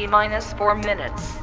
T-minus 4 minutes.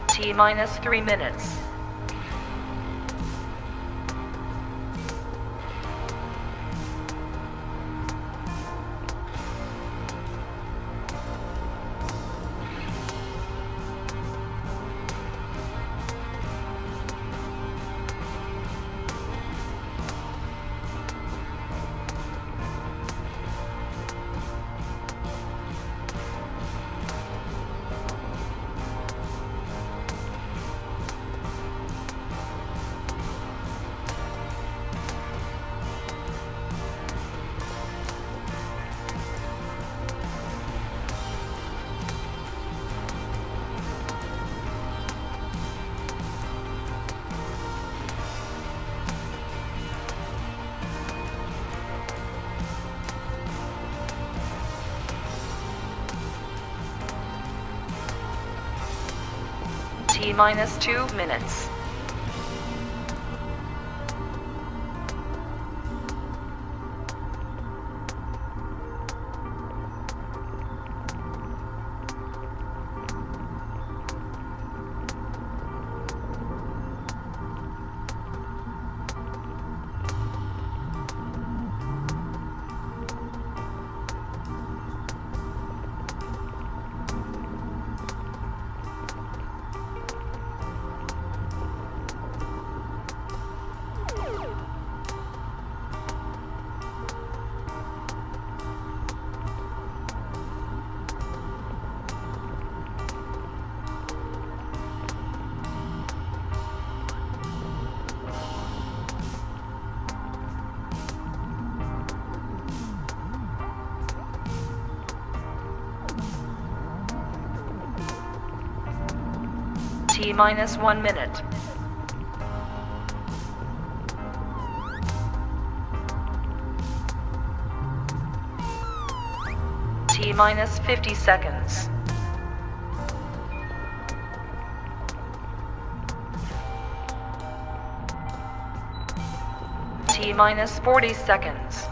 T-minus 3 minutes. T-minus 2 minutes. T-minus 1 minute. T-minus 50 seconds. T-minus 40 seconds.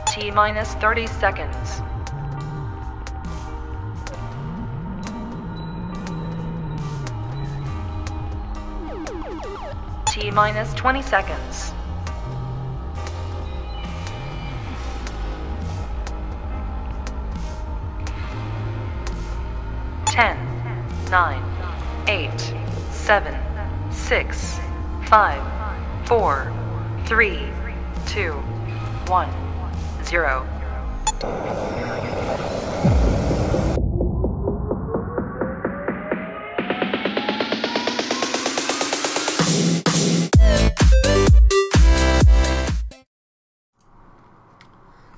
T-minus 30 seconds. T-minus 20 seconds. Ten, 9, 8, 7, 6, 5, 4, 3, 2, 1. 0.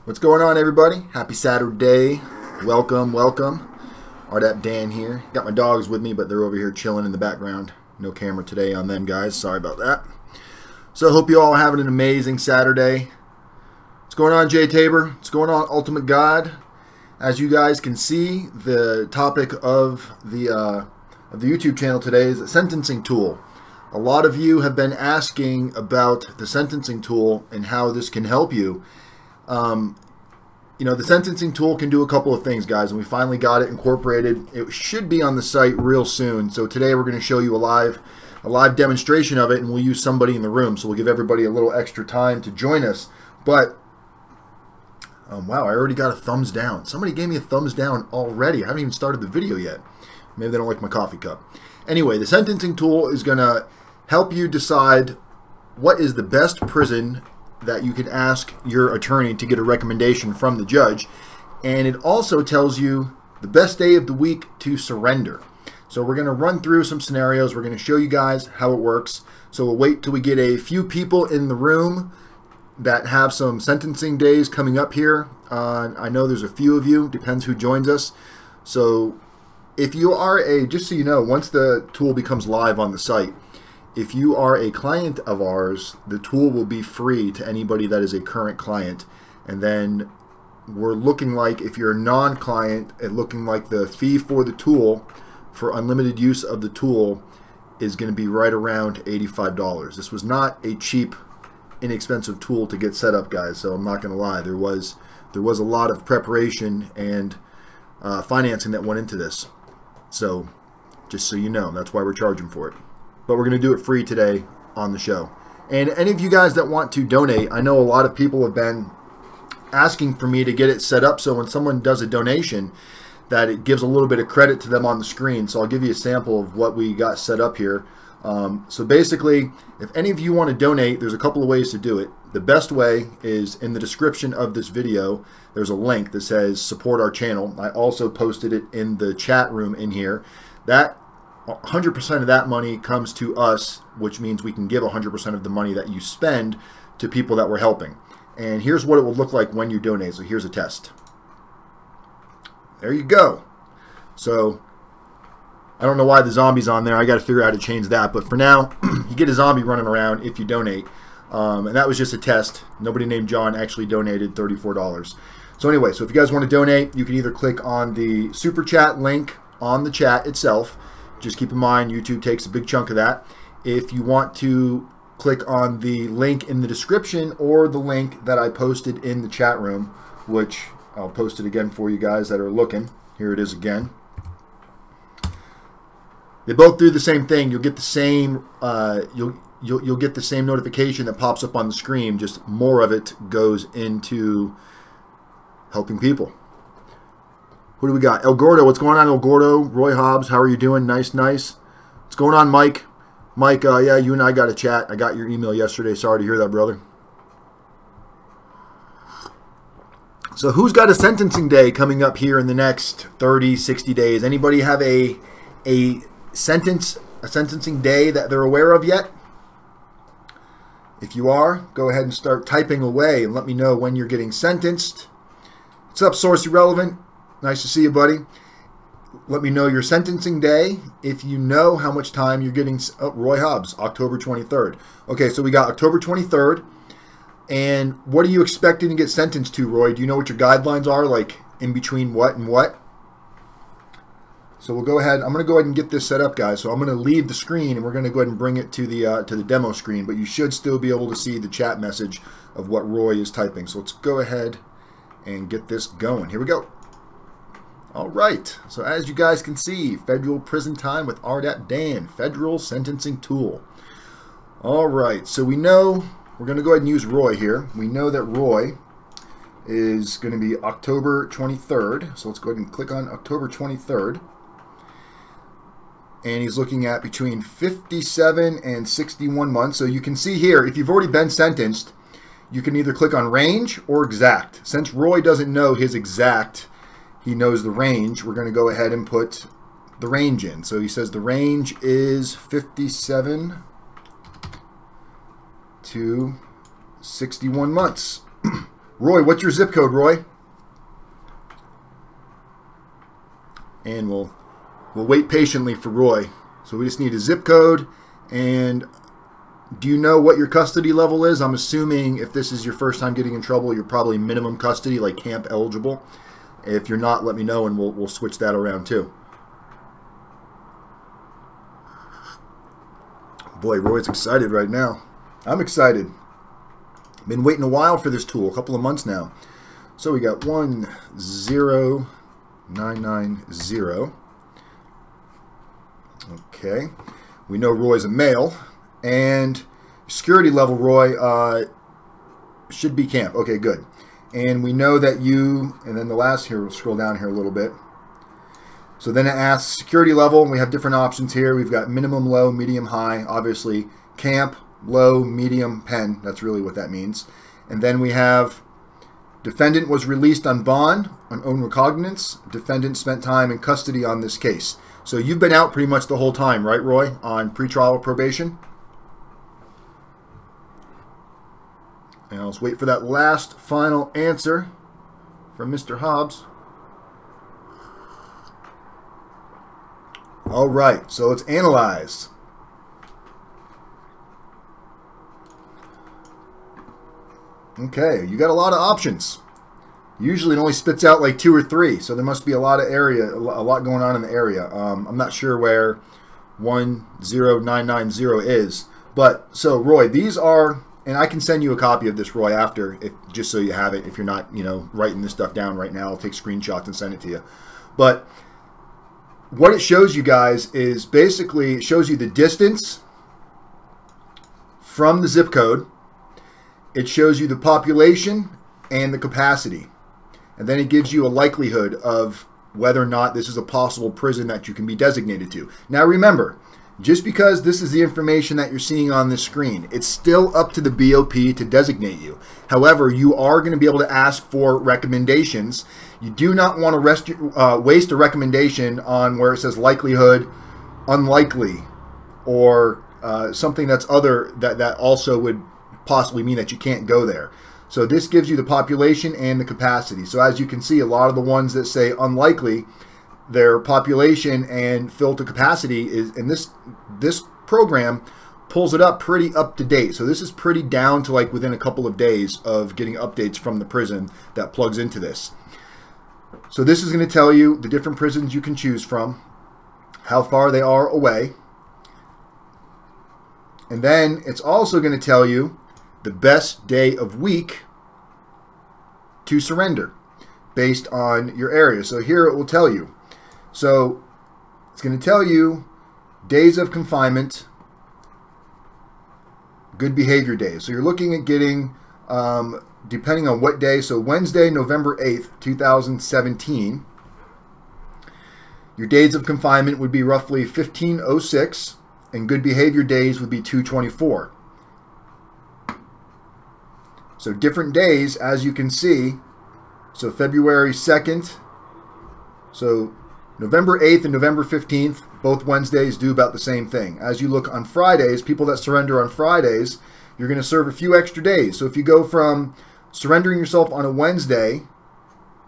What's going on, everybody? Happy Saturday. Welcome, welcome. RDAPdan here. Got my dogs with me, but they're over here chilling in the background. No camera today on them, guys. Sorry about that. So I hope you all are having an amazing Saturday. What's going on, Jay Tabor? What's going on, Ultimate God? As you guys can see, the topic of the YouTube channel today is the sentencing tool. A lot of you have been asking about the sentencing tool and how this can help you. You know, the sentencing tool can do a couple of things, guys, and we finally got it incorporated. It should be on the site real soon. So today we're going to show you a live demonstration of it, and we'll use somebody in the room. So we'll give everybody a little extra time to join us. But Wow, I already got a thumbs down. Somebody gave me a thumbs down already. I haven't even started the video yet. Maybe they don't like my coffee cup. Anyway, the sentencing tool is going to help you decide what is the best prison that you can ask your attorney to get a recommendation from the judge. And it also tells you the best day of the week to surrender. So we're going to run through some scenarios. We're going to show you guys how it works. So we'll wait till we get a few people in the room that have some sentencing days coming up here. I know there's a few of you. Depends who joins us. So if you are just so you know, once the tool becomes live on the site, if you are a client of ours, the tool will be free to anybody that is a current client. And then we're looking like, if you're a non-client, it's looking like the fee for the tool, for unlimited use of the tool, is going to be right around $85. This was not a cheap, inexpensive tool to get set up, guys, so I'm not going to lie. There was a lot of preparation and financing that went into this. So just so you know, that's why we're charging for it. But we're going to do it free today on the show. And any of you guys that want to donate, I know a lot of people have been asking for me to get it set up so when someone does a donation that it gives a little bit of credit to them on the screen. So I'll give you a sample of what we got set up here. So basically, if any of you want to donate, there's a couple of ways to do it. The best way is in the description of this video. There's a link that says support our channel. I also posted it in the chat room in here. That 100% of that money comes to us, which means we can give 100% of the money that you spend to people that we're helping. And here's what it will look like when you donate. So here's a test. There you go. So I don't know why the zombie's on there. I got to figure out how to change that. But for now, you get a zombie running around if you donate. And that was just a test. Nobody named John actually donated $34. So anyway, so if you guys want to donate, you can either click on the super chat link on the chat itself. Just keep in mind, YouTube takes a big chunk of that. If you want to click on the link in the description or the link that I posted in the chat room, which I'll post it again for you guys that are looking. Here it is again. They both do the same thing. You'll get the same you'll get the same notification that pops up on the screen. Just more of it goes into helping people. Who do we got? El Gordo. What's going on, El Gordo? Roy Hobbs, how are you doing? Nice, nice. What's going on, Mike? Mike, yeah, you and I got a chat. I got your email yesterday. Sorry to hear that, brother. So who's got a sentencing day coming up here in the next 30, 60 days? Anybody have a sentencing day that they're aware of yet? If you are, go ahead and start typing away and let me know when you're getting sentenced. What's up, Source Irrelevant? Nice to see you, buddy. Let me know your sentencing day if you know how much time you're getting. Oh, Roy Hobbs, October 23rd. Okay, so we got October 23rd. And what are you expecting to get sentenced to, Roy? Do you know what your guidelines are, like in between what and what? So we'll go ahead. I'm going to go ahead and get this set up, guys. So I'm going to leave the screen, and we're going to go ahead and bring it to the demo screen. But you should still be able to see the chat message of what Roy is typing. So let's go ahead and get this going. Here we go. All right. So as you guys can see, federal prison time with RDAP federal sentencing tool. All right. So we know we're going to go ahead and use Roy here. We know that Roy is going to be October 23rd. So let's go ahead and click on October 23rd. And he's looking at between 57 and 61 months. So you can see here, if you've already been sentenced, you can either click on range or exact. Since Roy doesn't know his exact, he knows the range, we're going to go ahead and put the range in. So he says the range is 57 to 61 months. Roy, what's your zip code, Roy? And we'll wait patiently for Roy. So we just need a zip code. And do you know what your custody level is? I'm assuming if this is your first time getting in trouble, you're probably minimum custody, like camp eligible. If you're not, let me know and we'll switch that around too. Boy, Roy's excited right now. I'm excited. Been waiting a while for this tool, a couple of months now. So we got 10990. Okay. We know Roy's a male. And security level, Roy, should be camp. Okay, good. And we know that you, and then the last here, we'll scroll down here a little bit. So then it asks security level, and we have different options here. We've got minimum, low, medium, high. Obviously, camp, low, medium, pen. That's really what that means. And then we have defendant was released on bond, on own recognizance. Defendant spent time in custody on this case. So you've been out pretty much the whole time, right, Roy, on pretrial probation? And let's wait for that last final answer from Mr. Hobbs. All right, so it's analyzed. Okay, you got a lot of options. Usually it only spits out like 2 or 3, so there must be a lot of area, a lot going on in the area. I'm not sure where 10990 is, but so Roy, these are, and I can send you a copy of this, Roy, after, just so you have it. If you're not, writing this stuff down right now, I'll take screenshots and send it to you. But what it shows you guys is basically it shows you the distance from the zip code. It shows you the population and the capacity. And then it gives you a likelihood of whether or not this is a possible prison that you can be designated to. Now remember, just because this is the information that you're seeing on this screen, it's still up to the BOP to designate you. However, you are going to be able to ask for recommendations. You do not want to waste a recommendation on where it says likelihood, unlikely, or something that's other that also would possibly mean that you can't go there. So this gives you the population and the capacity. So as you can see, a lot of the ones that say unlikely, their population and filter capacity is, and this program pulls it up pretty up to date. So this is pretty down to like within a couple of days of getting updates from the prison that plugs into this. So this is going to tell you the different prisons you can choose from, how far they are away. And then it's also going to tell you the best day of week to surrender based on your area. So here it will tell you. So it's going to tell you days of confinement, good behavior days. So you're looking at getting, depending on what day, so Wednesday, November 8th, 2017, your days of confinement would be roughly 1506, and good behavior days would be 224. So different days, as you can see. So February 2nd, so November 8th and November 15th, both Wednesdays do about the same thing. As you look on Fridays, people that surrender on Fridays, you're going to serve a few extra days. So if you go from surrendering yourself on a Wednesday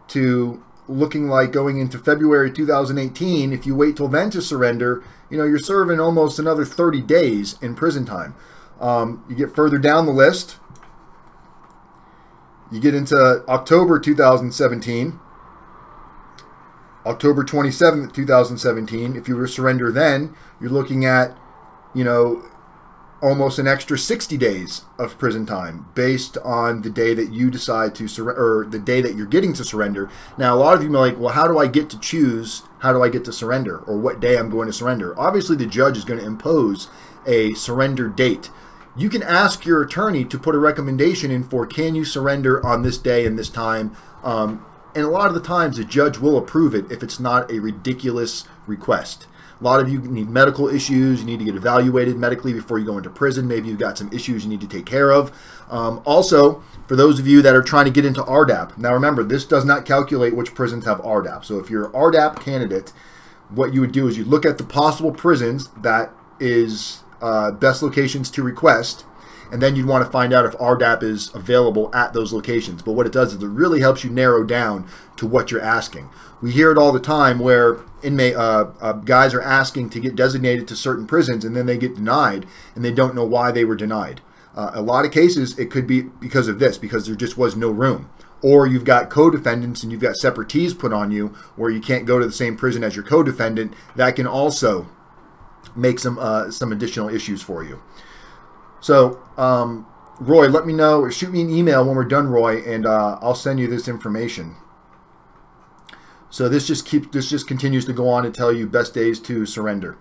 to looking like going into February 2018, if you wait till then to surrender, you're serving almost another 30 days in prison time. You get further down the list. You get into October 2017, October 27th, 2017. If you were to surrender then, you're looking at, almost an extra 60 days of prison time based on the day that you decide to surrender, or the day that you're getting to surrender. Now, a lot of you are like, well, how do I get to choose? How do I get to surrender, or what day I'm going to surrender? Obviously, the judge is going to impose a surrender date. You can ask your attorney to put a recommendation in for, can you surrender on this day and this time? And a lot of the times the judge will approve it if it's not a ridiculous request. A lot of you need medical issues. You need to get evaluated medically before you go into prison. Maybe you've got some issues you need to take care of. Also, for those of you that are trying to get into RDAP, now remember, this does not calculate which prisons have RDAP. So if you're an RDAP candidate, what you would do is you look at the possible prisons that is best locations to request, and then you'd want to find out if RDAP is available at those locations. But what it does is it really helps you narrow down to what you're asking. We hear it all the time where inmate guys are asking to get designated to certain prisons, and then they get denied, and they don't know why they were denied. A lot of cases, it could be because of this, because there just was no room. Or you've got co-defendants and you've got separatees put on you where you can't go to the same prison as your co-defendant. That can also make some additional issues for you. So, Roy, let me know, or shoot me an email when we're done, Roy, and I'll send you this information. So this just continues to go on to tell you best days to surrender.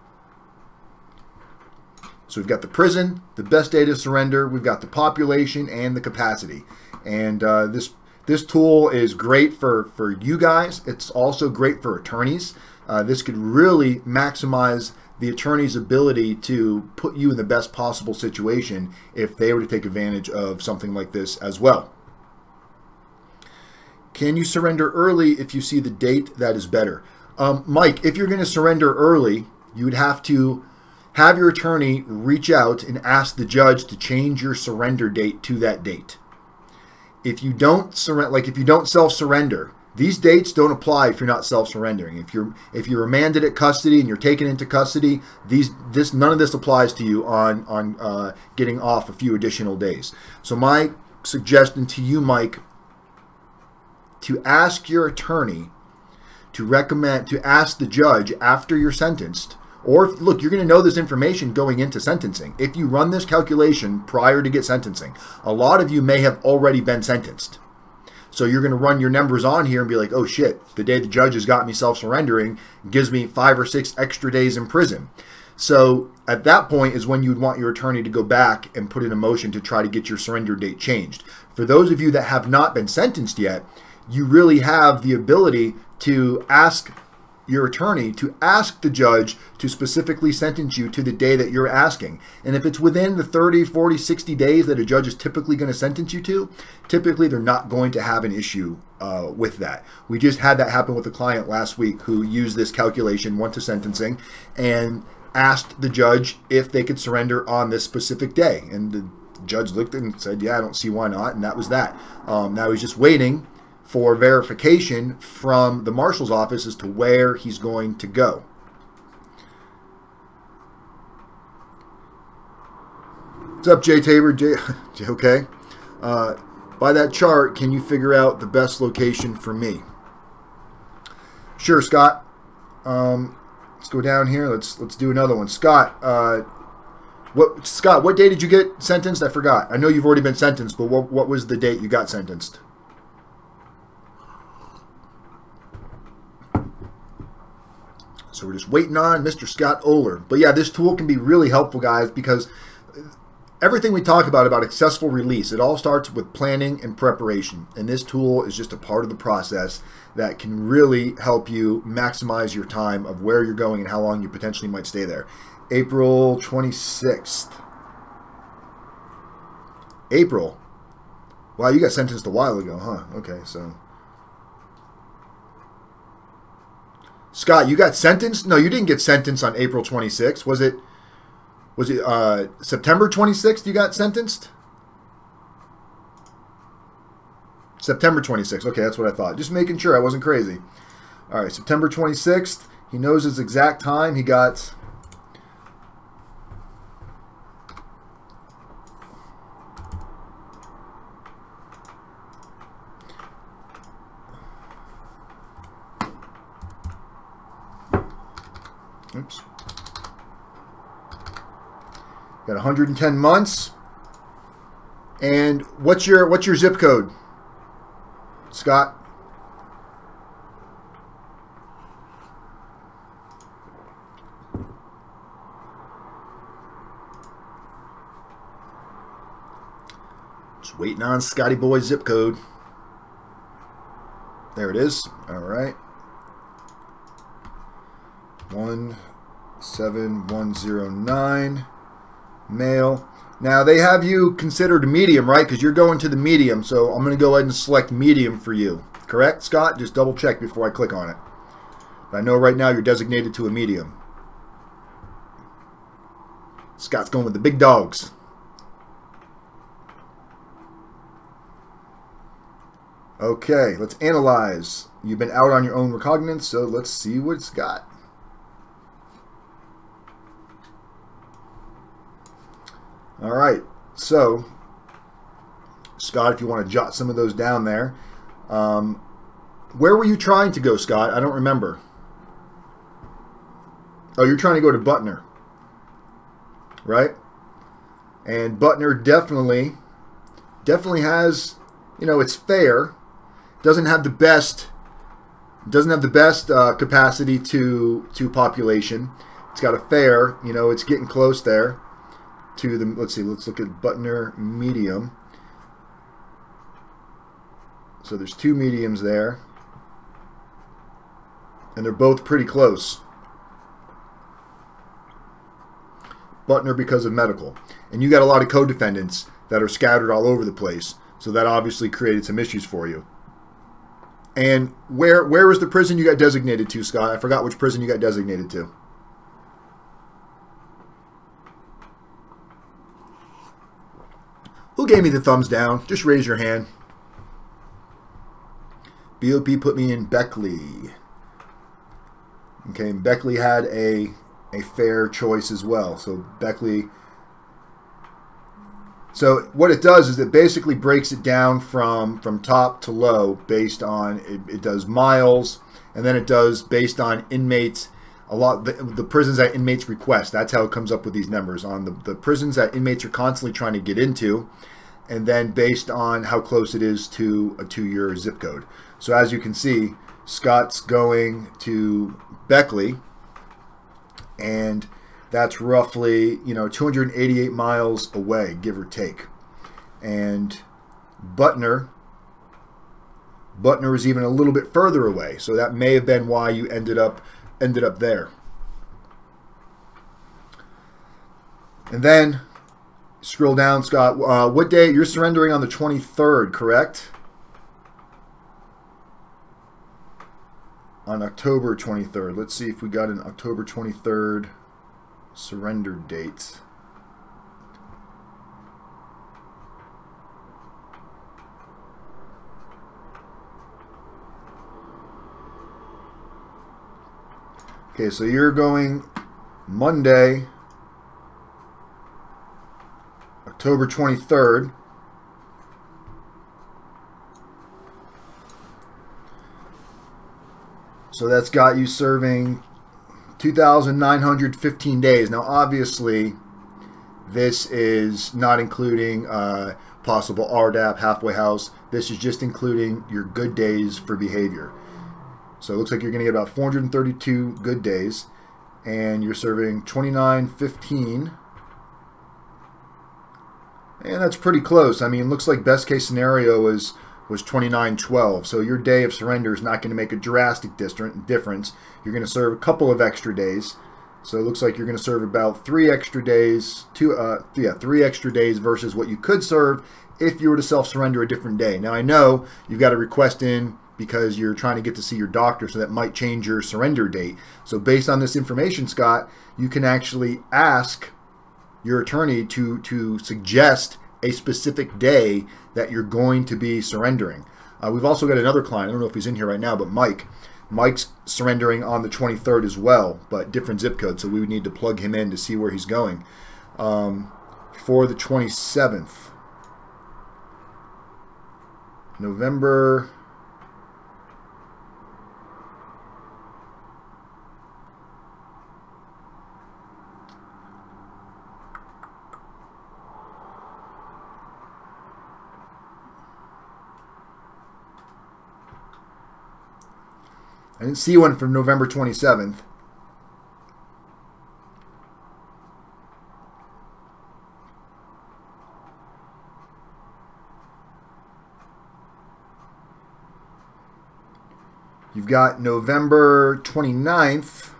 So we've got the prison, the best day to surrender, we've got the population and the capacity. And This tool is great for you guys. It's also great for attorneys. This could really maximize the attorney's ability to put you in the best possible situation if they were to take advantage of something like this as well. Can you surrender early if you see the date that is better? Mike, if you're going to surrender early, you would have to have your attorney reach out and ask the judge to change your surrender date to that date. If you don't surrender, like if you don't self-surrender, these dates don't apply if you're not self-surrendering. If you're remanded at custody and you're taken into custody, none of this applies to you on getting off a few additional days. So my suggestion to you, Mike, to ask your attorney to ask the judge after you're sentenced, or look, you're going to know this information going into sentencing. If you run this calculation prior to get sentencing, a lot of you may have already been sentenced. So you're going to run your numbers on here and be like, oh shit, the day the judge has got me self-surrendering gives me 5 or 6 extra days in prison. So at that point is when you'd want your attorney to go back and put in a motion to try to get your surrender date changed. For those of you that have not been sentenced yet, you really have the ability to ask your attorney to ask the judge to specifically sentence you to the day that you're asking. And if it's within the 30, 40, 60 days that a judge is typically going to sentence you to, typically they're not going to have an issue with that. We just had that happen with a client last week who used this calculation, went to sentencing, and asked the judge if they could surrender on this specific day. And the judge looked and said, yeah, I don't see why not. And that was that. Now he's just waiting for verification from the marshal's office as to where he's going to go. What's up, Jay Tabor? Jay, okay. By that chart, can you figure out the best location for me? Sure, Scott. Let's go down here. Let's do another one. Scott, what day did you get sentenced? I forgot. I know you've already been sentenced, but what was the date you got sentenced? So we're just waiting on Mr. Scott Oler. But yeah, this tool can be really helpful, guys, because everything we talk about successful release, it all starts with planning and preparation. And this tool is just a part of the process that can really help you maximize your time of where you're going and how long you potentially might stay there. April 26th. April. Wow, you got sentenced a while ago, huh? Okay, so... Scott, you got sentenced? No, you didn't get sentenced on April 26th. Was it September 26th you got sentenced? September 26th. Okay, that's what I thought. Just making sure I wasn't crazy. All right, September 26th. He knows his exact time. He got... Oops. Got 110 months. And what's your zip code, Scott? Just waiting on Scotty Boy's zip code. There it is. All right. 17109, male. Now they have you considered a medium, right? Because you're going to the medium, so I'm going to go ahead and select medium for you. Correct, Scott? Just double check before I click on it. But I know right now you're designated to a medium. Scott's going with the big dogs. Okay, let's analyze. You've been out on your own recognizance, so let's see what it's got. All right, so Scott, if you want to jot some of those down there. Where were you trying to go, Scott? I don't remember. Oh, you're trying to go to Butner, right? And Butner definitely has, you know, it's fair. Doesn't have the best capacity to population. It's got a fair, you know, it's getting close there to the, let's see, let's look at Butner medium. So there's two mediums there. And they're both pretty close. Butner because of medical. And you got a lot of co-defendants that are scattered all over the place. So that obviously created some issues for you. And where was the prison you got designated to, Scott? I forgot which prison you got designated to. Who gave me the thumbs down? Just raise your hand. BOP put me in Beckley. Okay, and Beckley had a fair choice as well. So Beckley. So what it does is it basically breaks it down from top to low based on, it does miles, and then it does based on inmates, the prisons that inmates request. That's how it comes up with these numbers on the prisons that inmates are constantly trying to get into, and then based on how close it is to a 2-year zip code. So as you can see, Scott's going to Beckley, and that's roughly, 288 miles away, give or take. And Butner is even a little bit further away. So that may have been why you ended up there. And then scroll down, Scott. What day? You're surrendering on the 23rd, correct? On October 23rd. Let's see if we got an October 23rd surrender date. Okay, so you're going Monday, October 23rd. So that's got you serving 2,915 days. Now, obviously, this is not including possible RDAP, halfway house. This is just including your good days for behavior. So it looks like you're going to get about 432 good days, and you're serving 2,915. And that's pretty close. I mean, it looks like best case scenario was 2912. So your day of surrender is not going to make a drastic difference. You're going to serve a couple of extra days. So it looks like you're going to serve about 3 extra days, 3 extra days versus what you could serve if you were to self-surrender a different day. Now I know you've got a request in because you're trying to get to see your doctor, so that might change your surrender date. So based on this information, Scott, you can actually ask your attorney to suggest a specific day that you're going to be surrendering. We've also got another client, I don't know if he's in here right now, but Mike's surrendering on the 23rd as well, but different zip code, so we would need to plug him in to see where he's going. For the 27th, November. I didn't see one from November 27th. You've got November 29th,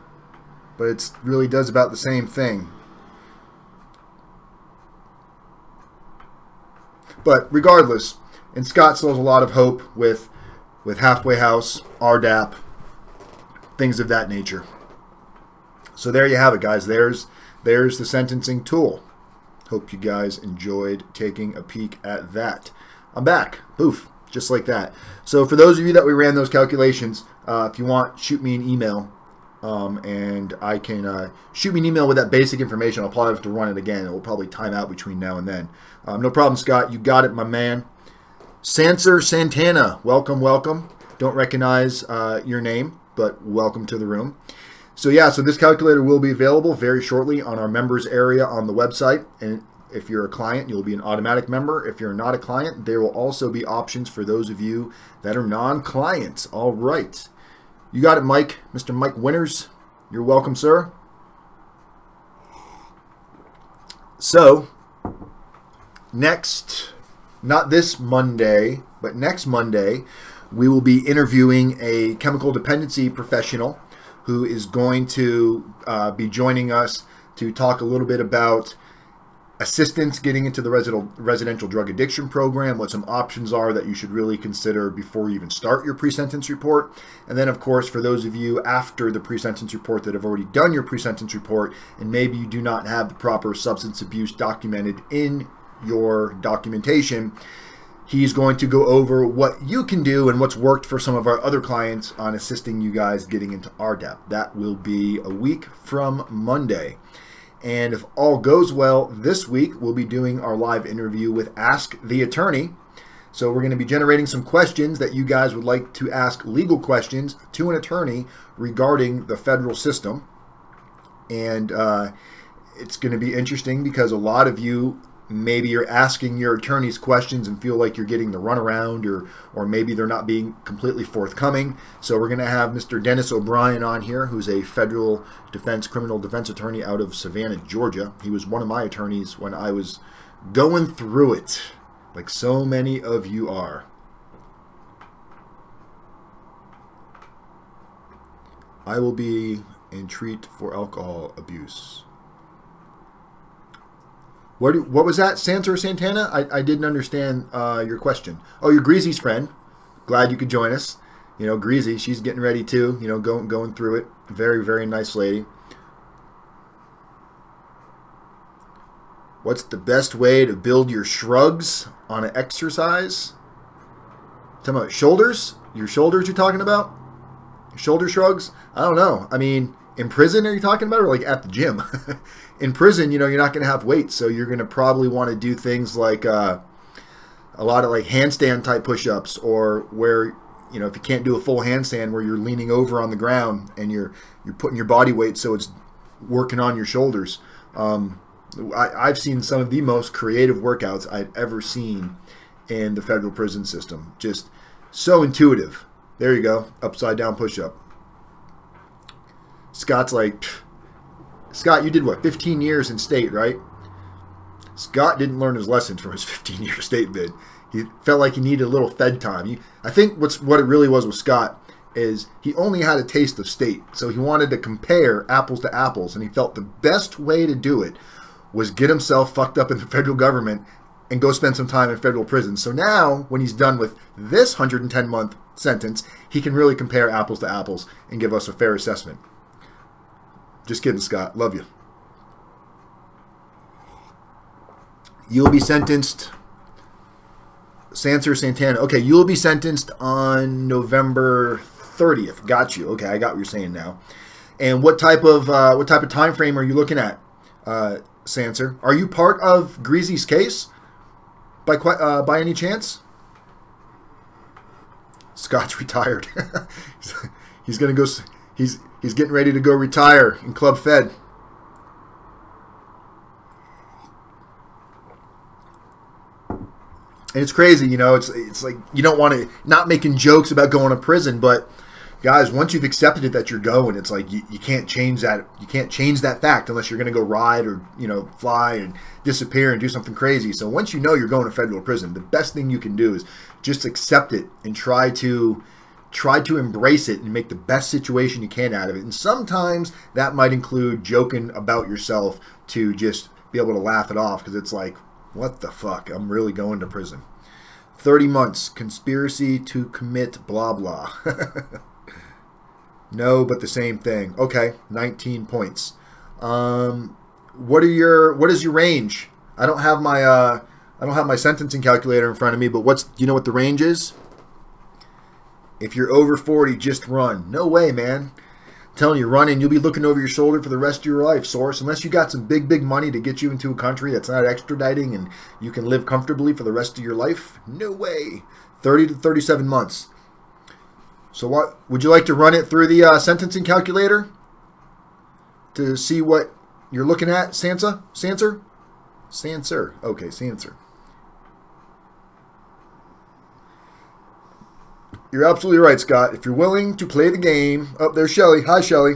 but it really does about the same thing. But regardless, and Scott still has a lot of hope with halfway house, RDAP, things of that nature. So there you have it, guys. There's the sentencing tool. Hope you guys enjoyed taking a peek at that. I'm back. Poof. Just like that. So for those of you that we ran those calculations, if you want, shoot me an email. And I can shoot me an email with that basic information. I'll probably have to run it again. It will probably time out between now and then. No problem, Scott. You got it, my man. Sanser Santana. Welcome, welcome. Don't recognize your name, but welcome to the room. So yeah, so this calculator will be available very shortly on our members area on the website. And if you're a client, you'll be an automatic member. If you're not a client, there will also be options for those of you that are non-clients. All right. You got it, Mike. Mr. Mike Winters. You're welcome, sir. So, next not this Monday, but next Monday, we will be interviewing a chemical dependency professional who is going to be joining us to talk a little bit about assistance getting into the residential drug addiction program, what some options are that you should really consider before you even start your pre-sentence report. And then, of course, for those of you after the pre-sentence report that have already done your pre-sentence report and maybe you do not have the proper substance abuse documented in your documentation, he's going to go over what you can do and what's worked for some of our other clients on assisting you guys getting into RDAP. That will be a week from Monday. And if all goes well, this week we'll be doing our live interview with Ask the Attorney. So we're going to be generating some questions that you guys would like to ask, legal questions to an attorney regarding the federal system. And it's going to be interesting because a lot of you maybe you're asking your attorneys questions and feel like you're getting the runaround, or maybe they're not being completely forthcoming. So we're going to have Mr. Dennis O'Brien on here, who's a federal criminal defense attorney out of Savannah, Georgia. He was one of my attorneys when I was going through it, like so many of you are. I will be in treat for alcohol abuse. What was that, Santa or Santana? I didn't understand your question. Oh, you're Greasy's friend. Glad you could join us. You know, Greasy, she's getting ready too. You know, going through it. Very, very nice lady. What's the best way to build your shrugs on an exercise? Talking about shoulders? Your shoulders you're talking about? Shoulder shrugs? I don't know. I mean, in prison are you talking about, or like at the gym? In prison, you know, you're not going to have weights, so you're going to probably want to do things like a lot of like handstand type push-ups, or where, you know, if you can't do a full handstand where you're leaning over on the ground and you're putting your body weight so it's working on your shoulders. I've seen some of the most creative workouts I've ever seen in the federal prison system. Just so intuitive. There you go, upside down push-up. Scott's like, Scott, you did what, 15 years in state, right? Scott didn't learn his lessons from his 15-year state bid. He felt like he needed a little Fed time. I think what it really was with Scott is he only had a taste of state, so he wanted to compare apples to apples, and he felt the best way to do it was get himself fucked up in the federal government and go spend some time in federal prison. So now, when he's done with this 110-month sentence, he can really compare apples to apples and give us a fair assessment. Just kidding, Scott. Love you. You'll be sentenced, Sansa or Santana. Okay, you'll be sentenced on November 30th. Got you. Okay, I got what you're saying now. And what type of time frame are you looking at, Sansa? Are you part of Greasy's case by any chance? Scott's retired. He's gonna go. He's getting ready to go retire in Club Fed. And it's crazy, you know, it's like you don't want to, not making jokes about going to prison, but guys, once you've accepted it that you're going, it's like you can't change that. You can't change that fact unless you're going to go ride or, you know, fly and disappear and do something crazy. So once you know you're going to federal prison, the best thing you can do is just accept it and try to embrace it and make the best situation you can out of it. And sometimes that might include joking about yourself to just be able to laugh it off, because it's like, what the fuck? I'm really going to prison. 30 months, conspiracy to commit blah blah. No, but the same thing. Okay, 19 points. What is your range? I don't have my sentencing calculator in front of me, but do you know what the range is? If you're over 40, just run. No way, man. I'm telling you, running, you'll be looking over your shoulder for the rest of your life, Source. Unless you got some big money to get you into a country that's not extraditing and you can live comfortably for the rest of your life. No way. 30 to 37 months. So what would you like to run it through the sentencing calculator to see what you're looking at, Sansa? Sanser? Sanser. Okay, Sanser. You're absolutely right, Scott. If you're willing to play the game... Oh, there's Shelly. Hi, Shelly.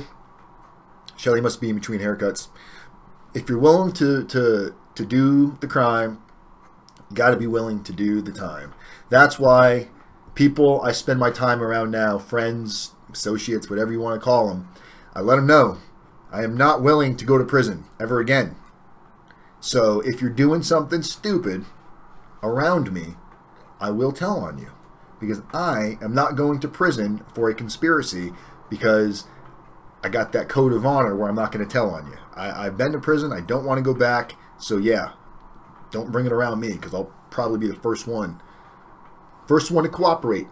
Shelly must be in between haircuts. If you're willing to do the crime, You got to be willing to do the time. That's why people I spend my time around now, friends, associates, whatever you want to call them, I let them know I am not willing to go to prison ever again. So if you're doing something stupid around me, I will tell on you, because I am not going to prison for a conspiracy because I got that code of honor where I'm not going to tell on you. I've been to prison. I don't want to go back. So yeah, don't bring it around me, because I'll probably be the first one to cooperate.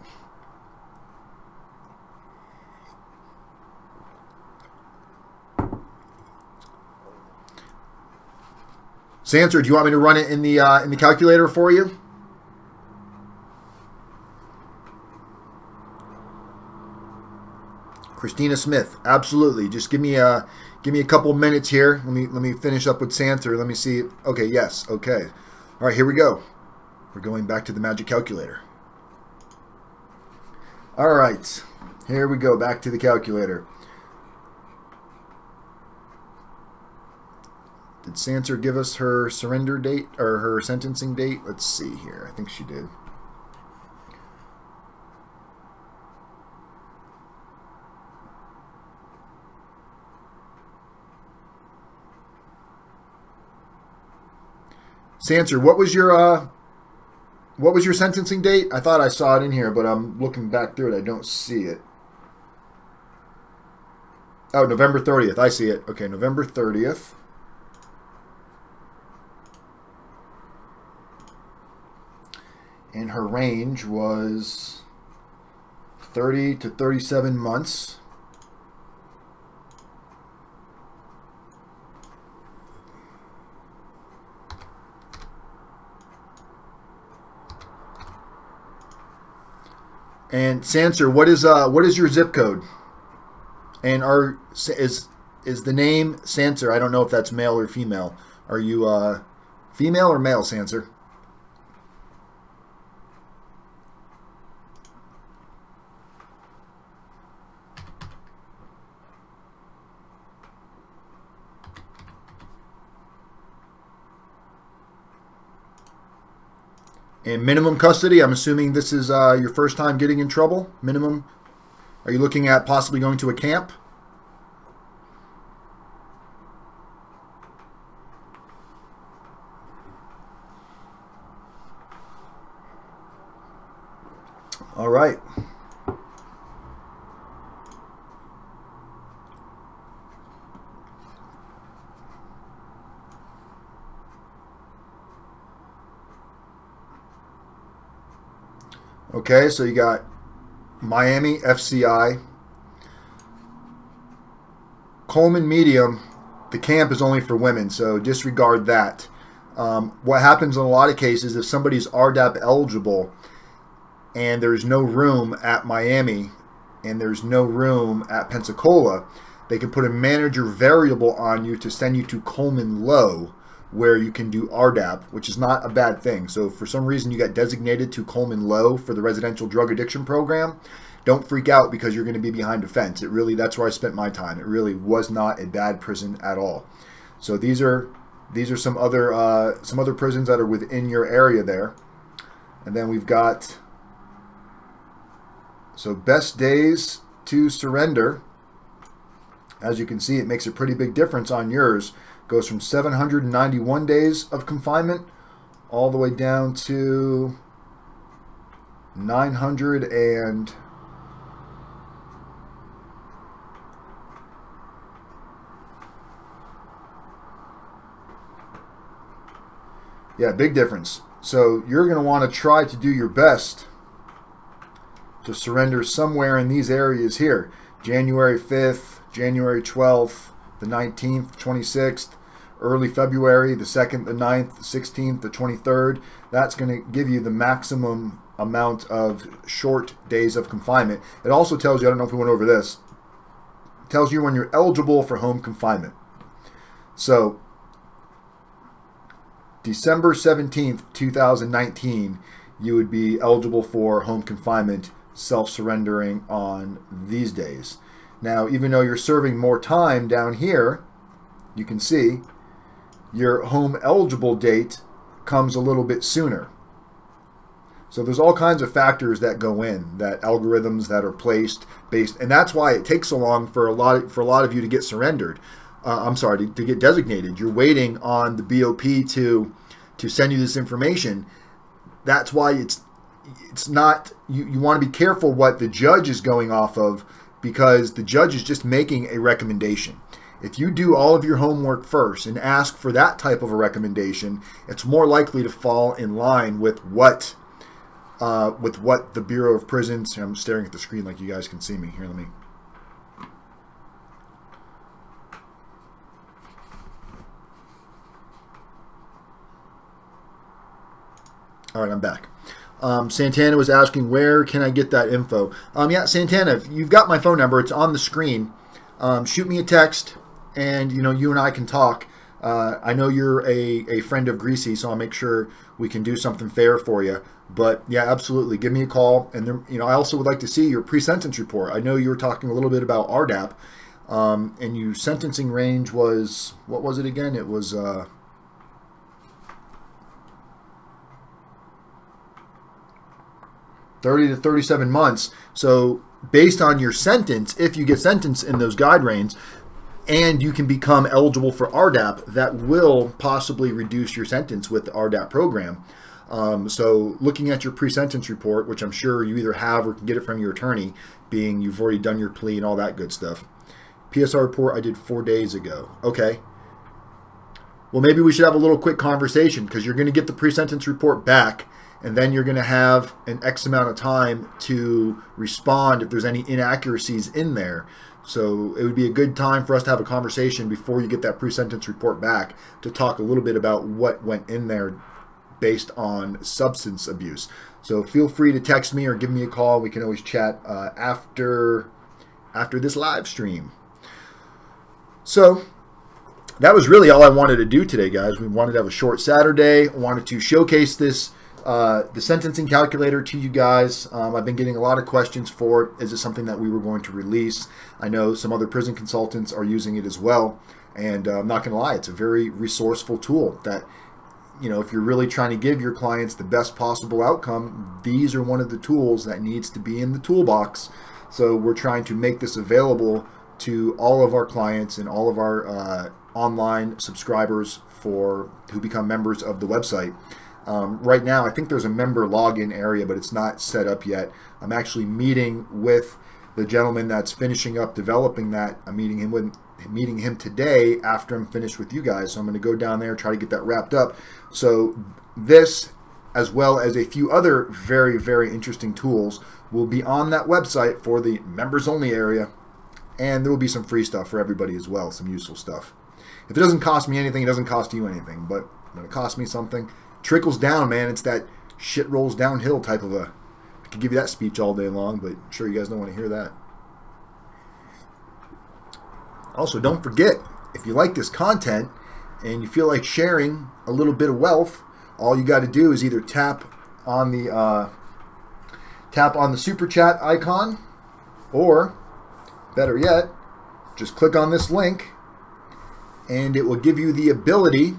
Sanser, do you want me to run it in the calculator for you? Christina Smith, absolutely. Just give me a couple minutes here. Let me finish up with Sanser. Let me see. Okay, yes. Okay. All right, here we go. We're going back to the magic calculator. All right, here we go. Back to the calculator. Did Sanser give us her surrender date or her sentencing date? Let's see here. I think she did. Sanser, what was your sentencing date? I thought I saw it in here, but I'm looking back through it. I don't see it. Oh, November 30th. I see it. Okay, November 30th. And her range was 30 to 37 months. And Sanser, what is your zip code? And is the name Sanser? I don't know if that's male or female. Are you female or male, Sanser? And minimum custody, I'm assuming this is your first time getting in trouble? Minimum? Are you looking at possibly going to a camp? All right. Okay, so you got Miami, FCI. Coleman Medium, the camp is only for women, so disregard that. What happens in a lot of cases, if somebody's RDAP eligible and there's no room at Miami and there's no room at Pensacola, they can put a manager variable on you to send you to Coleman Low, where you can do RDAP, which is not a bad thing. So if for some reason you got designated to Coleman Low for the residential drug addiction program, don't freak out because you're going to be behind a fence. It really, that's where I spent my time. It really was not a bad prison at all. So these are some other prisons that are within your area there. And then we've got, so best days to surrender. As you can see, it makes a pretty big difference on yours. Goes from 791 days of confinement all the way down to 900 and yeah, big difference. So you're going to want to try to do your best to surrender somewhere in these areas here. January 5th, January 12th, the 19th, 26th, early February, the 2nd, the 9th, the 16th, the 23rd. That's going to give you the maximum amount of short days of confinement. It also tells you, I don't know if we went over this, it tells you when you're eligible for home confinement. So December 17th, 2019, you would be eligible for home confinement, self-surrendering on these days. Now, even though you're serving more time down here, you can see your home eligible date comes a little bit sooner. So there's all kinds of factors that go in, that algorithms that are placed based, and that's why it takes so long for a lot of you to get surrendered. I'm sorry, to get designated. You're waiting on the BOP to send you this information. That's why it's not. You want to be careful what the judge is going off of, because the judge is just making a recommendation. If you do all of your homework first and ask for that type of a recommendation, it's more likely to fall in line with what the Bureau of Prisons. I'm staring at the screen like you guys can see me. Here, let me. All right, I'm back. Santana was asking, where can I get that info? Yeah, Santana, you've got my phone number. It's on the screen. Shoot me a text, and you and I can talk. I know you're a friend of Greasy, so I'll make sure we can do something fair for you. But yeah, absolutely, give me a call. And then, I also would like to see your pre-sentence report. I know you were talking a little bit about RDAP, and your sentencing range was, what was it again? It was 30 to 37 months. So based on your sentence, if you get sentenced in those guide ranges and you can become eligible for RDAP, that will possibly reduce your sentence with the RDAP program. So looking at your pre-sentence report, which I'm sure you either have or can get it from your attorney, being you've already done your plea and all that good stuff. PSR report I did 4 days ago. Okay. Well, maybe we should have a little quick conversation, because you're going to get the pre-sentence report back, and then you're going to have an X amount of time to respond if there's any inaccuracies in there. So it would be a good time for us to have a conversation before you get that pre-sentence report back, to talk a little bit about what went in there based on substance abuse. So feel free to text me or give me a call. We can always chat after this live stream. So that was really all I wanted to do today, guys. We wanted to have a short Saturday. I wanted to showcase this the sentencing calculator to you guys. I've been getting a lot of questions for it. Is it something that we were going to release? I know some other prison consultants are using it as well, and I'm not going to lie, it's a very resourceful tool that, if you're really trying to give your clients the best possible outcome, these are one of the tools that needs to be in the toolbox. So we're trying to make this available to all of our clients and all of our online subscribers who become members of the website. Right now, I think there's a member login area, but it's not set up yet. I'm actually meeting with the gentleman that's finishing up developing that. I'm meeting him today after I'm finished with you guys. So I'm going to go down there, try to get that wrapped up. So this, as well as a few other very, very interesting tools, will be on that website for the members only area. And there will be some free stuff for everybody as well, some useful stuff. If it doesn't cost me anything, it doesn't cost you anything. But when it costs me something, trickles down, man. It's that shit rolls downhill type of a... I could give you that speech all day long, but I'm sure you guys don't want to hear that. Also, don't forget, if you like this content and you feel like sharing a little bit of wealth, all you got to do is either tap on the super chat icon, or better yet, just click on this link, and it will give you the ability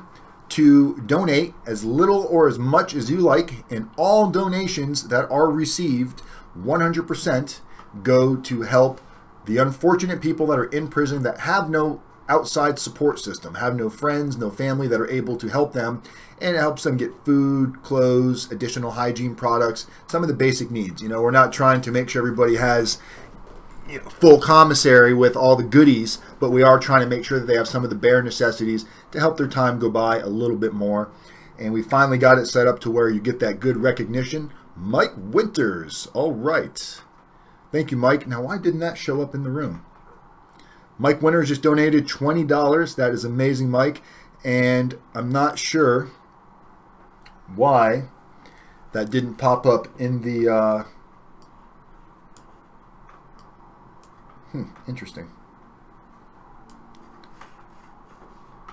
to donate as little or as much as you like, and all donations that are received 100% go to help the unfortunate people that are in prison that have no outside support system, have no friends, no family that are able to help them, and it helps them get food, clothes, additional hygiene products, some of the basic needs. We're not trying to make sure everybody has full commissary with all the goodies, but we are trying to make sure that they have some of the bare necessities to help their time go by a little bit more. And we finally got it set up to where you get that good recognition. Mike Winters. All right. Thank you, Mike. Now, why didn't that show up in the room? Mike Winters just donated $20. That is amazing, Mike. And I'm not sure why that didn't pop up in the... Interesting.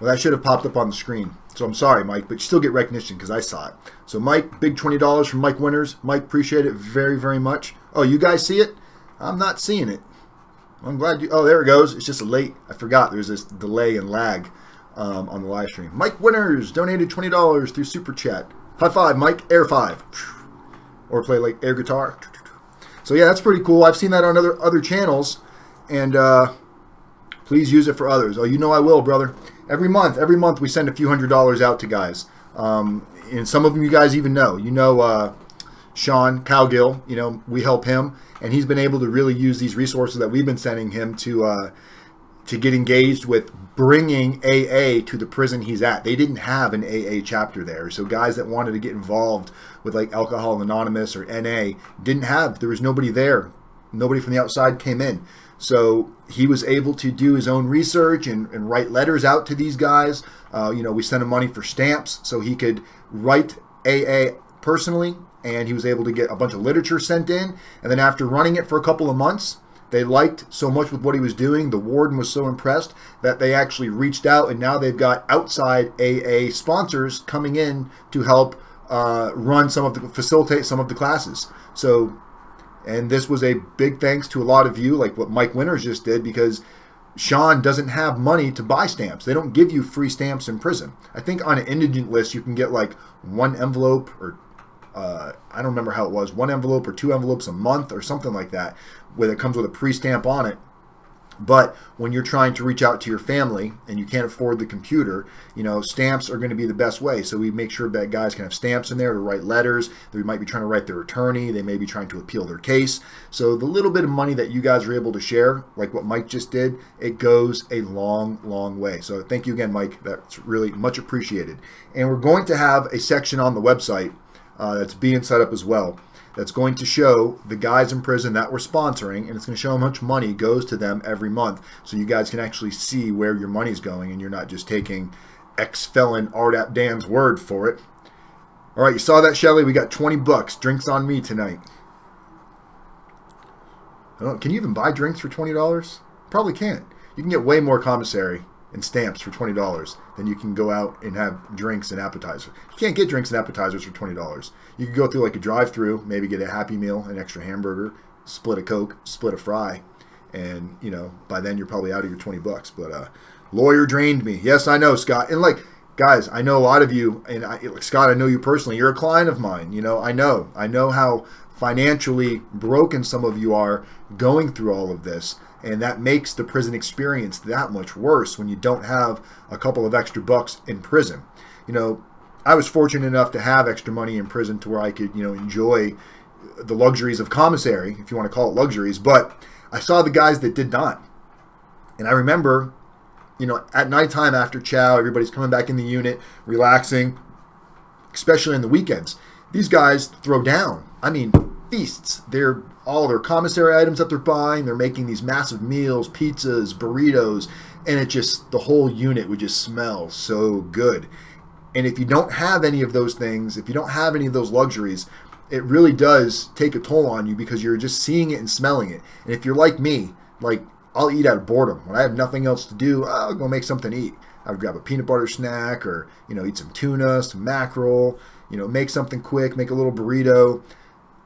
Well, that should have popped up on the screen. So I'm sorry, Mike, but you still get recognition because I saw it. So Mike, big $20 from Mike Winters. Mike, appreciate it very, very much. Oh, you guys see it? I'm not seeing it. I'm glad you... Oh, there it goes. It's just a late... I forgot there's this delay and lag on the live stream. Mike Winners donated $20 through Super Chat. High five, Mike. Air 5. Or play like air guitar. So yeah, that's pretty cool. I've seen that on other channels, and please use it for others. Oh, you know I will, brother. Every month we send a few $100s out to guys, and some of them you guys even know. You know, Sean Cowgill. You know, we help him, and he's been able to really use these resources that we've been sending him to get engaged with bringing AA to the prison he's at. They didn't have an AA chapter there, so guys that wanted to get involved with like Alcohol Anonymous or NA didn't have. There was nobody there. Nobody from the outside came in. So he was able to do his own research and write letters out to these guys. You know, we sent him money for stamps so he could write AA personally, and he was able to get a bunch of literature sent in. And then after running it for a couple of months, they liked so much with what he was doing, the warden was so impressed that they actually reached out, and now they've got outside AA sponsors coming in to help facilitate some of the classes. So, and this was a big thanks to a lot of you, like what Mike Winners just did, because Sean doesn't have money to buy stamps. They don't give you free stamps in prison. I think on an indigent list you can get like one envelope, or I don't remember how it was, one envelope or two envelopes a month or something like that, where it comes with a pre-stamp on it. But when you're trying to reach out to your family and you can't afford the computer, you know, stamps are going to be the best way. So we make sure that guys can have stamps in there to write letters. They might be trying to write their attorney. They may be trying to appeal their case. So the little bit of money that you guys are able to share, like what Mike just did, it goes a long, long way. So thank you again, Mike. That's really much appreciated. And we're going to have a section on the website that's being set up as well, that's going to show the guys in prison that we're sponsoring, and it's going to show how much money goes to them every month, so you guys can actually see where your money's going, and you're not just taking ex-felon RDAP Dan's word for it. All right, you saw that, Shelly? We got 20 bucks. Drinks on me tonight. Oh, can you even buy drinks for $20? Probably can't. You can get way more commissary and stamps for $20 than you can go out and have drinks and appetizers. You can't get drinks and appetizers for $20. You could go through like a drive-through, maybe get a Happy Meal, an extra hamburger, split a Coke, split a fry, and you know, by then you're probably out of your 20 bucks. But lawyer drained me. Yes, I know, Scott. And like, guys, I know a lot of you, and Scott, I know you personally. You're a client of mine. You know, I know how financially broken some of you are going through all of this. And that makes the prison experience that much worse when you don't have a couple of extra bucks in prison. You know, I was fortunate enough to have extra money in prison to where I could, you know, enjoy the luxuries of commissary, if you want to call it luxuries. But I saw the guys that did not. And I remember, you know, at nighttime after chow, everybody's coming back in the unit, relaxing, especially in the weekends. These guys throw down. I mean, feasts. They're all their commissary items that they're buying. They're making these massive meals, pizzas, burritos, and it just, the whole unit would just smell so good. And if you don't have any of those things, if you don't have any of those luxuries, it really does take a toll on you because you're just seeing it and smelling it. And if you're like me, like, I'll eat out of boredom. When I have nothing else to do, I'll go make something to eat. I would grab a peanut butter snack, or, you know, eat some tuna, some mackerel, you know, make something quick, make a little burrito.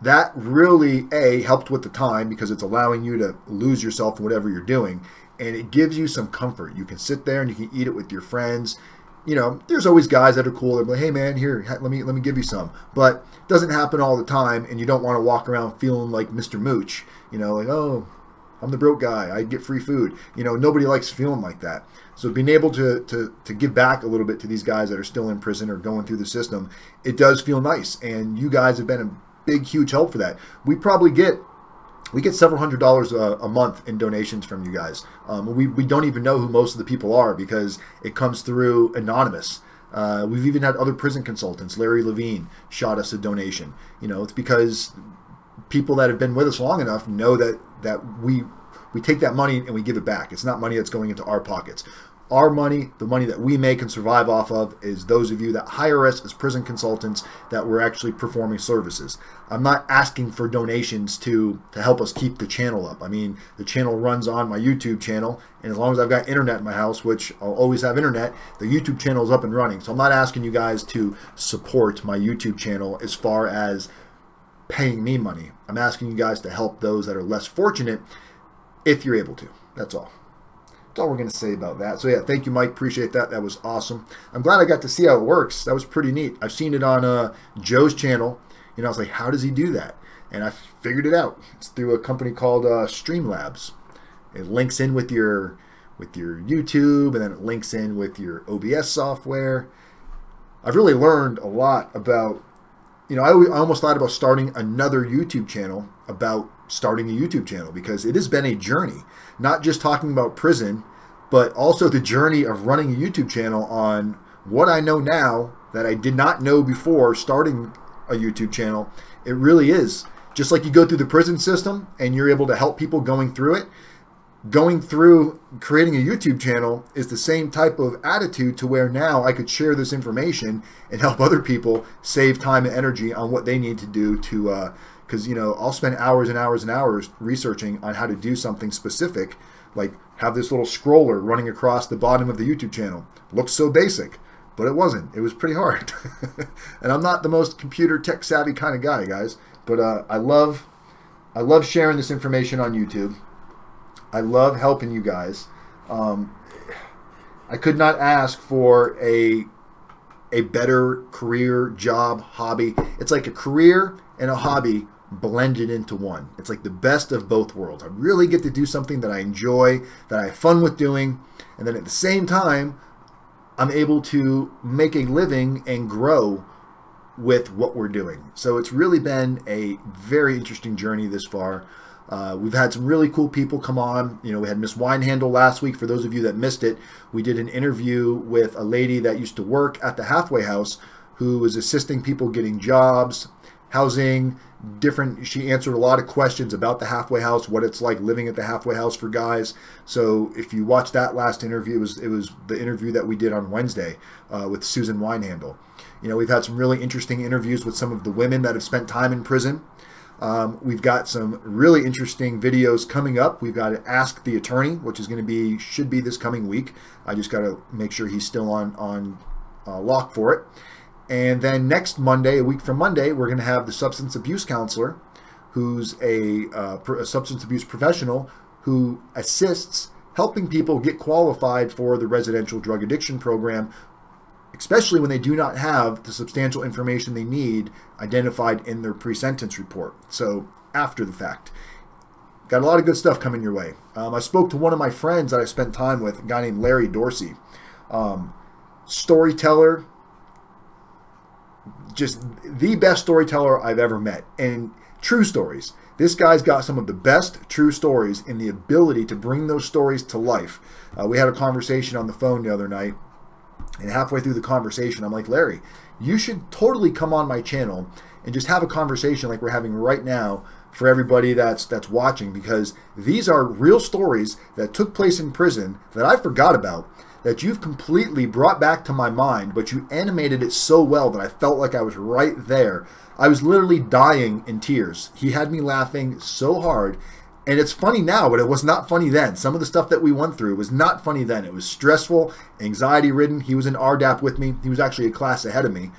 That really, helped with the time because it's allowing you to lose yourself in whatever you're doing. And it gives you some comfort. You can sit there and you can eat it with your friends. You know, there's always guys that are cool. They're like, hey man, here, let me give you some. But it doesn't happen all the time, and you don't want to walk around feeling like Mr. Mooch. You know, like, oh, I'm the broke guy. I get free food. You know, nobody likes feeling like that. So being able to give back a little bit to these guys that are still in prison or going through the system, it does feel nice. And you guys have been a big, huge help for that. We get several $100s a month in donations from you guys. We don't even know who most of the people are because it comes through anonymous. We've even had other prison consultants. Larry Levine shot us a donation. You know, it's because people that have been with us long enough know that we take that money and we give it back. It's not money that's going into our pockets. Our money, the money that we make and survive off of, is those of you that hire us as prison consultants that we're actually performing services. I'm not asking for donations to help us keep the channel up. I mean, the channel runs on my YouTube channel, and as long as I've got internet in my house, which I'll always have internet, the YouTube channel is up and running. So I'm not asking you guys to support my YouTube channel as far as paying me money. I'm asking you guys to help those that are less fortunate if you're able to. That's all. That's all we're going to say about that. So yeah, thank you, Mike. Appreciate that. That was awesome. I'm glad I got to see how it works. That was pretty neat. I've seen it on Joe's channel. You know, I was like, how does he do that? And I figured it out. It's through a company called Streamlabs. It links in with your YouTube, and then it links in with your OBS software. I've really learned a lot about, you know, I almost thought about starting another YouTube channel about starting a YouTube channel, because it has been a journey, not just talking about prison, but also the journey of running a YouTube channel on what I know now that I did not know before starting a YouTube channel. It really is. Just like you go through the prison system and you're able to help people going through it, going through creating a YouTube channel is the same type of attitude, to where now I could share this information and help other people save time and energy on what they need to do to, because, you know, I'll spend hours and hours and hours researching on how to do something specific, like have this little scroller running across the bottom of the YouTube channel. Looks so basic, but it wasn't. It was pretty hard. And I'm not the most computer tech savvy kind of guy, guys, but I love sharing this information on YouTube. I love helping you guys. I could not ask for a better career, job, hobby. It's like a career and a hobby blended into one. It's like the best of both worlds. I really get to do something that I enjoy, that I have fun with doing, and then at the same time, I'm able to make a living and grow with what we're doing. So it's really been a very interesting journey this far. We've had some really cool people come on. You know, we had Miss Winehandle last week. For those of you that missed it, we did an interview with a lady that used to work at the halfway house, who was assisting people getting jobs, housing, different. She answered a lot of questions about the halfway house, what it's like living at the halfway house for guys. So if you watched that last interview, it was the interview that we did on Wednesday with Susan Winehandle. You know, we've had some really interesting interviews with some of the women that have spent time in prison. We've got some really interesting videos coming up. We've got to Ask the Attorney, which is going to be, should be this coming week. I just got to make sure he's still on lock for it. And then next Monday, a week from Monday, we're going to have the substance abuse counselor, who's a substance abuse professional who assists helping people get qualified for the residential drug addiction program, especially when they do not have the substantial information they need identified in their pre-sentence report. So after the fact. Got a lot of good stuff coming your way. I spoke to one of my friends that I spent time with, a guy named Larry Dorsey. Storyteller, just the best storyteller I've ever met. And true stories. This guy's got some of the best true stories and the ability to bring those stories to life. We had a conversation on the phone the other night, and halfway through the conversation, I'm like, Larry, you should totally come on my channel and just have a conversation like we're having right now for everybody that's watching, because these are real stories that took place in prison that I forgot about, that you've completely brought back to my mind, but you animated it so well that I felt like I was right there. I was literally dying in tears. He had me laughing so hard. And it's funny now, but it was not funny then. Some of the stuff that we went through was not funny then. It was stressful, anxiety-ridden. He was in RDAP with me. He was actually a class ahead of me.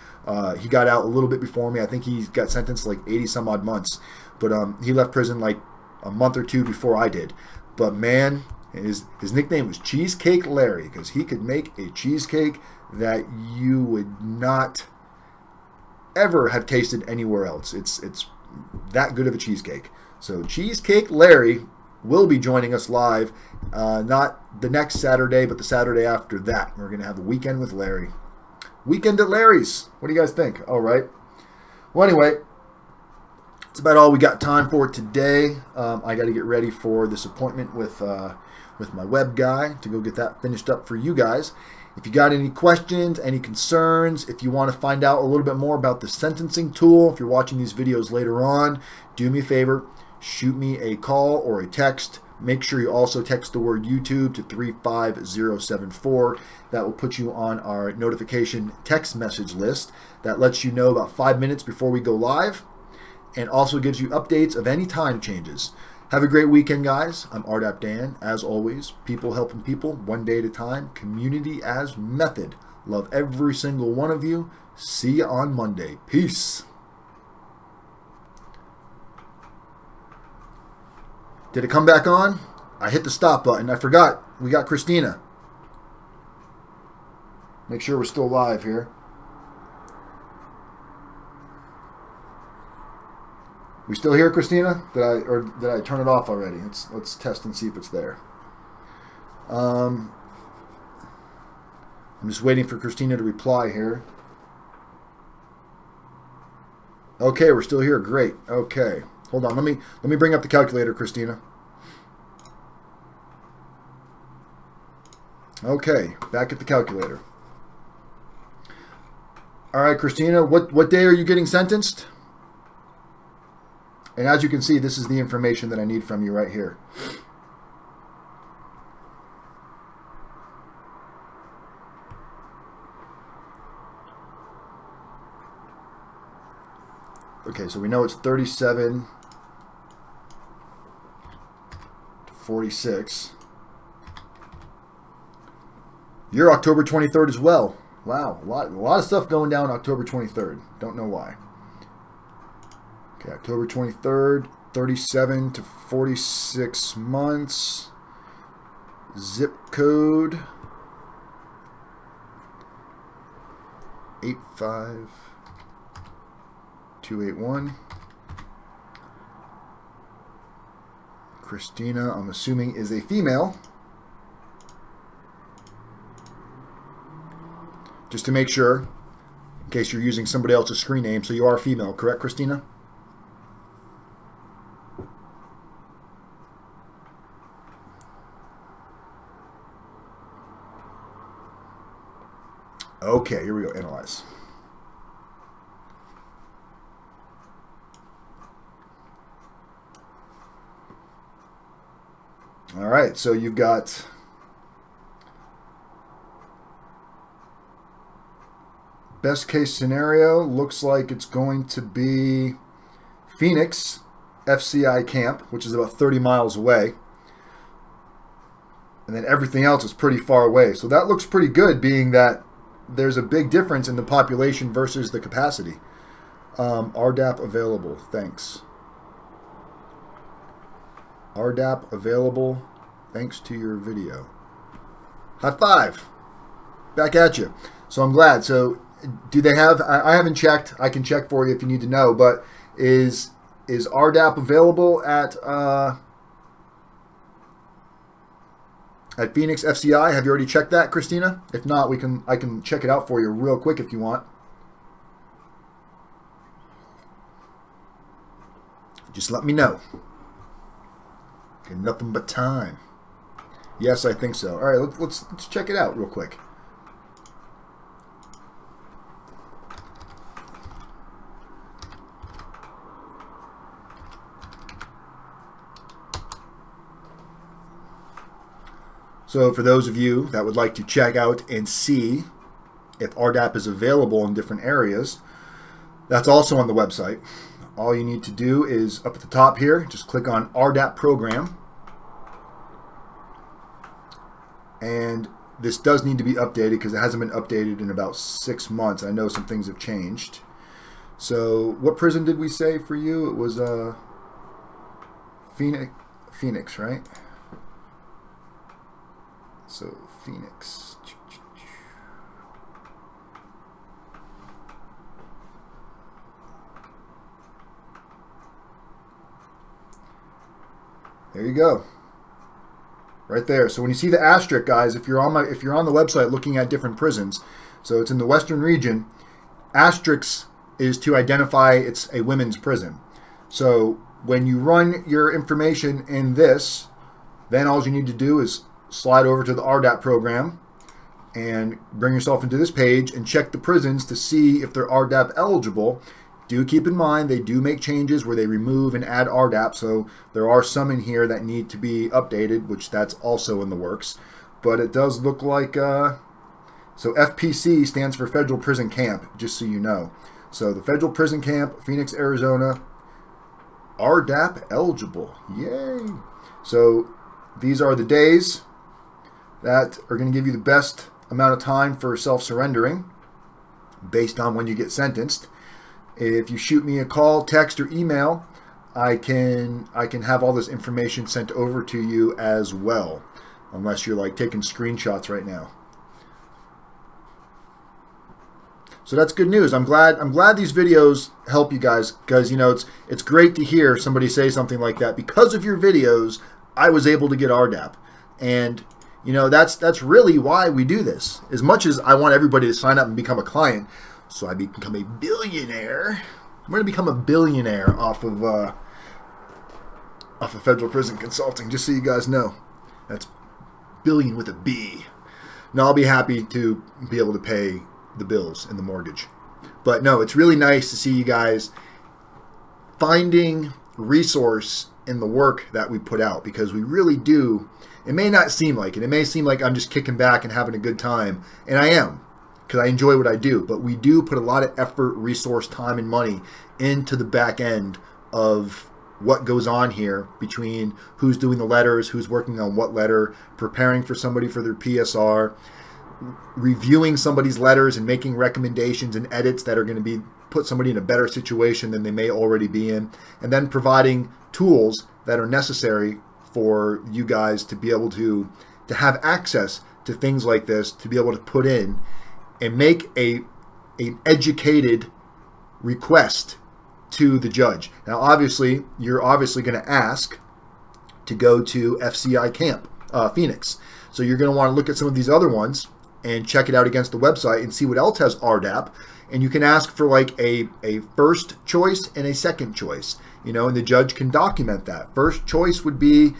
He got out a little bit before me. I think he got sentenced like 80-some-odd months. But he left prison like a month or two before I did. But man, his nickname was Cheesecake Larry, because he could make a cheesecake that you would not ever have tasted anywhere else. It's that good of a cheesecake. So Cheesecake Larry will be joining us live, not the next Saturday, but the Saturday after that. We're going to have a weekend with Larry. Weekend at Larry's. What do you guys think? All right. Well, anyway, that's about all we got time for today. I got to get ready for this appointment with my web guy to go get that finished up for you guys. If you got any questions, any concerns, if you want to find out a little bit more about the sentencing tool, if you're watching these videos later on, do me a favor. Shoot me a call or a text. Make sure you also text the word YouTube to 35074. That will put you on our notification text message list. That lets you know about 5 minutes before we go live, and also gives you updates of any time changes. Have a great weekend, guys. I'm rdapdan. As always, people helping people, one day at a time, community as method. Love every single one of you. See you on Monday. Peace. Did it come back on? I hit the stop button. I forgot. We got Christina. Make sure we're still live here. We still here, Christina? Did I turn it off already? Let's test and see if it's there. I'm just waiting for Christina to reply here. Okay, we're still here. Great. Okay. Hold on. Let me bring up the calculator, Christina. Okay, back at the calculator. All right, Christina, what day are you getting sentenced? And as you can see, this is the information that I need from you right here. Okay, so we know it's 37 to 46. You're October 23rd as well. Wow, a lot of stuff going down October 23rd. Don't know why. Okay, October 23rd, 37 to 46 months. Zip code 85281. Christina, I'm assuming, is a female. Just to make sure, in case you're using somebody else's screen name, so you are female, correct, Christina? Okay, here we go. Analyze. All right, so you've got best case scenario. Looks like it's going to be Phoenix FCI camp, which is about 30 miles away. And then everything else is pretty far away. So that looks pretty good, being that there's a big difference in the population versus the capacity. RDAP available. Thanks. RDAP available. Thanks to your video. High five. Back at you. So I'm glad. So do they have, I haven't checked. I can check for you if you need to know, but is RDAP available at Phoenix FCI? Have you already checked that, Christina? If not, I can check it out for you real quick if you want. Just let me know. Okay, nothing but time. Yes, I think so. All right, let's check it out real quick. So for those of you that would like to check out and see if RDAP is available in different areas, that's also on the website. All you need to do is up at the top here, just click on RDAP program. And this does need to be updated because it hasn't been updated in about 6 months. I know some things have changed. So what prison did we say for you? It was Phoenix, right? So Phoenix. There you go. Right there. So when you see the asterisk, guys, if you're on the website looking at different prisons, so it's in the Western region, asterisk is to identify it's a women's prison. So when you run your information in this, then all you need to do is slide over to the RDAP program and bring yourself into this page and check the prisons to see if they're RDAP eligible. Do keep in mind they do make changes where they remove and add RDAP, so there are some in here that need to be updated, which that's also in the works. But it does look like, so FPC stands for Federal Prison Camp, just so you know. So the Federal Prison Camp, Phoenix, Arizona, RDAP eligible. Yay! So these are the days that are going to give you the best amount of time for self-surrendering based on when you get sentenced. If you shoot me a call, text, or email, I can have all this information sent over to you as well, unless you're like taking screenshots right now. So that's good news. I'm glad these videos help you guys, because you know it's great to hear somebody say something like that. Because of your videos, I was able to get RDAP, and you know that's really why we do this. As much as I want everybody to sign up and become a client, so I become a billionaire. I'm going to become a billionaire off of federal prison consulting. Just so you guys know, that's billion with a B. Now I'll be happy to be able to pay the bills and the mortgage. But no, it's really nice to see you guys finding resource in the work that we put out, because we really do. It may not seem like it. It may seem like I'm just kicking back and having a good time, and I am, because I enjoy what I do. But we do put a lot of effort, resource, time, and money into the back end of what goes on here, between who's doing the letters, who's working on what letter, preparing for somebody for their PSR, reviewing somebody's letters and making recommendations and edits that are going to put somebody in a better situation than they may already be in, and then providing tools that are necessary for you guys to be able to have access to things like this, to be able to put in and make an educated request to the judge. Now obviously you're going to ask to go to FCI Camp Phoenix, so you're going to want to look at some of these other ones and check it out against the website and see what else has RDAP. And you can ask for like a first choice and a second choice, you know, and the judge can document that. First choice would be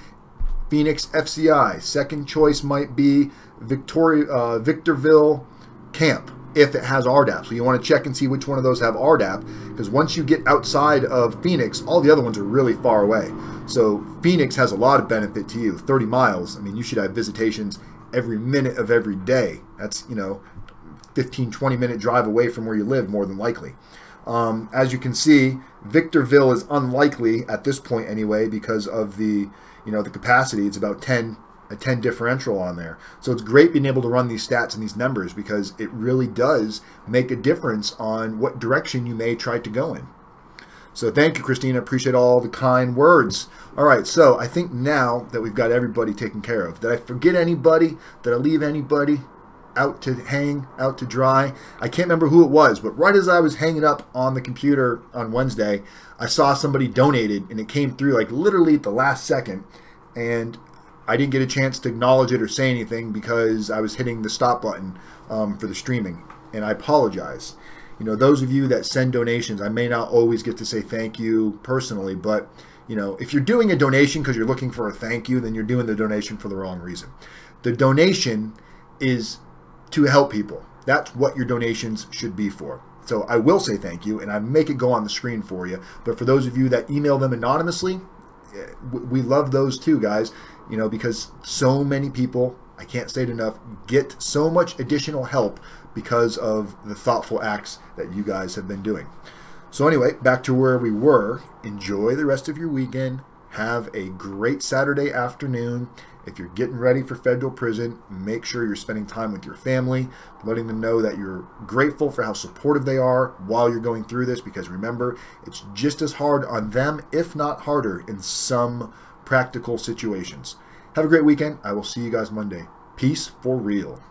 Phoenix FCI. Second choice might be Victorville Camp, if it has RDAP. So you want to check and see which one of those have RDAP, because once you get outside of Phoenix, all the other ones are really far away. So Phoenix has a lot of benefit to you. 30 miles. I mean, you should have visitations every minute of every day. That's, you know, 15-20 minute drive away from where you live, more than likely. As you can see, Victorville is unlikely at this point anyway, because of the, you know, the capacity. It's about a 10 differential on there. So it's great being able to run these stats and these numbers, because it really does make a difference on what direction you may try to go in. So thank you, Christina. Appreciate all the kind words. All right, so I think now that we've got everybody taken care of, did I forget anybody? Did I leave anybody out to hang, out to dry? I can't remember who it was, but right as I was hanging up on the computer on Wednesday, I saw somebody donated, and it came through like literally at the last second, and I didn't get a chance to acknowledge it or say anything because I was hitting the stop button for the streaming, and I apologize. You know, those of you that send donations, I may not always get to say thank you personally, but you know, if you're doing a donation because you're looking for a thank you, then you're doing the donation for the wrong reason. The donation is to help people. That's what your donations should be for. So I will say thank you, and I make it go on the screen for you. But for those of you that email them anonymously, we love those too, guys. You know, because so many people, I can't say it enough, get so much additional help because of the thoughtful acts that you guys have been doing. So anyway, back to where we were. Enjoy the rest of your weekend. Have a great Saturday afternoon. If you're getting ready for federal prison, make sure you're spending time with your family, letting them know that you're grateful for how supportive they are while you're going through this, because remember, it's just as hard on them, if not harder, in some practical situations. Have a great weekend. I will see you guys Monday. Peace for real.